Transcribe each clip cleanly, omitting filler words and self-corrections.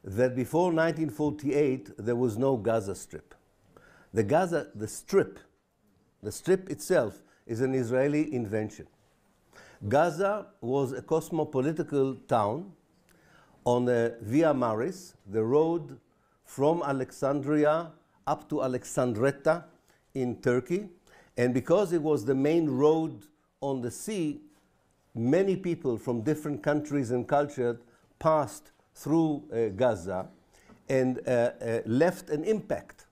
that before 1948 there was no Gaza Strip. The Strip itself is an Israeli invention. Gaza was a cosmopolitical town on the Via Maris, the road from Alexandria up to Alexandretta in Turkey. And because it was the main road on the sea, many people from different countries and cultures passed through Gaza and left an impact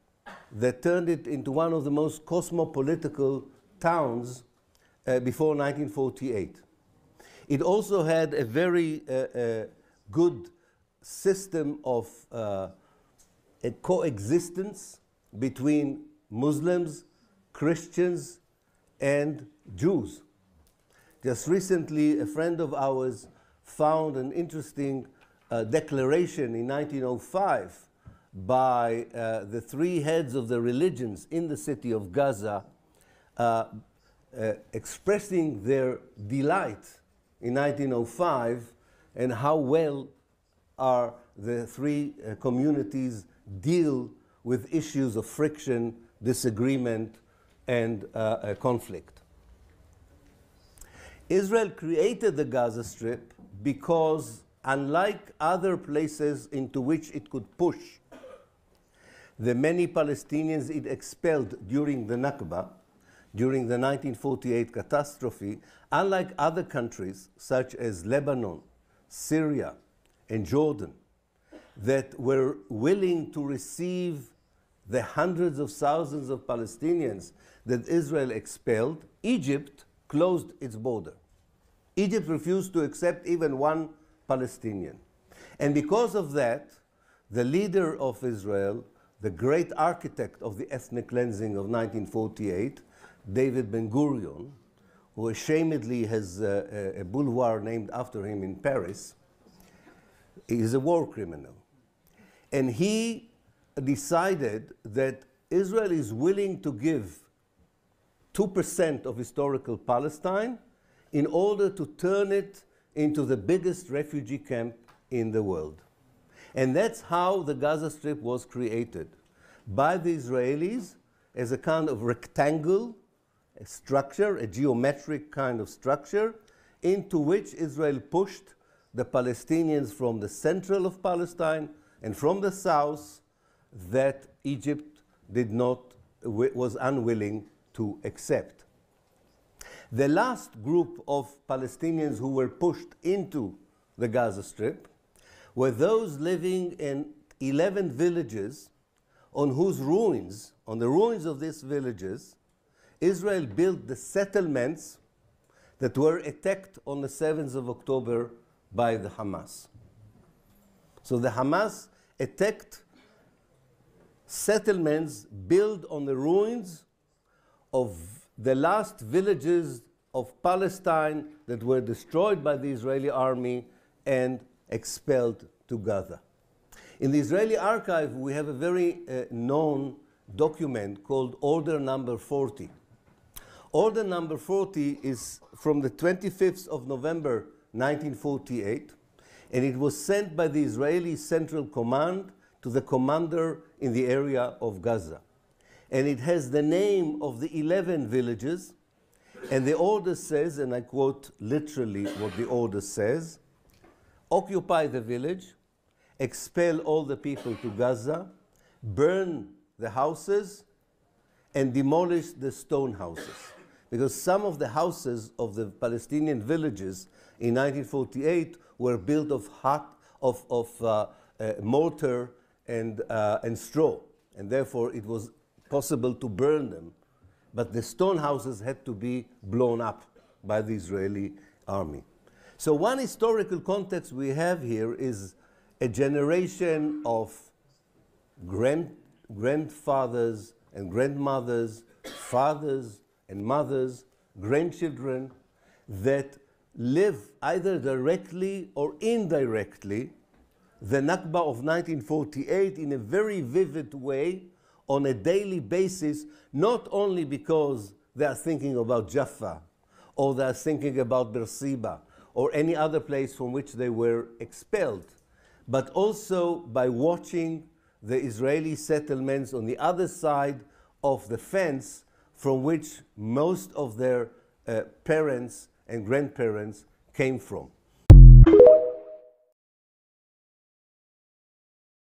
that turned it into one of the most cosmopolitical towns before 1948. It also had a very good system of a coexistence between Muslims, Christians, and Jews. Just recently, a friend of ours found an interesting declaration in 1905 by the three heads of the religions in the city of Gaza, expressing their delight in 1905 and how well are the three communities deal with issues of friction, disagreement, and conflict. Israel created the Gaza Strip because, unlike other places into which it could push the many Palestinians it expelled during the Nakba, during the 1948 catastrophe, unlike other countries such as Lebanon, Syria, and Jordan, that were willing to receive the hundreds of thousands of Palestinians that Israel expelled, Egypt closed its border. Egypt refused to accept even one Palestinian. And because of that, the leader of Israel, the great architect of the ethnic cleansing of 1948, David Ben-Gurion, who ashamedly has a boulevard named after him in Paris, is a war criminal. And he decided that Israel is willing to give 2% of historical Palestine in order to turn it into the biggest refugee camp in the world. And that's how the Gaza Strip was created, by the Israelis as a kind of rectangle, a structure, a geometric kind of structure, into which Israel pushed the Palestinians from the central of Palestine and from the south that Egypt was unwilling to accept. The last group of Palestinians who were pushed into the Gaza Strip were those living in 11 villages on whose ruins, on the ruins of these villages, Israel built the settlements that were attacked on the 7th of October by the Hamas. So the Hamas attacked settlements built on the ruins of the last villages of Palestine that were destroyed by the Israeli army and expelled to Gaza. In the Israeli archive, we have a very known document called Order Number 40. Order Number 40 is from the 25th of November 1948, and it was sent by the Israeli Central Command to the commander in the area of Gaza. And it has the name of the 11 villages, and the order says, and I quote literally what the order says: occupy the village, expel all the people to Gaza, burn the houses, and demolish the stone houses. Because some of the houses of the Palestinian villages in 1948 were built of mortar and straw, and therefore it was possible to burn them. But the stone houses had to be blown up by the Israeli army. So one historical context we have here is a generation of grandfathers and grandmothers, fathers and mothers, grandchildren that live either directly or indirectly the Nakba of 1948 in a very vivid way on a daily basis, not only because they are thinking about Jaffa or they are thinking about Beersheba or any other place from which they were expelled, but also by watching the Israeli settlements on the other side of the fence from which most of their parents and grandparents came from.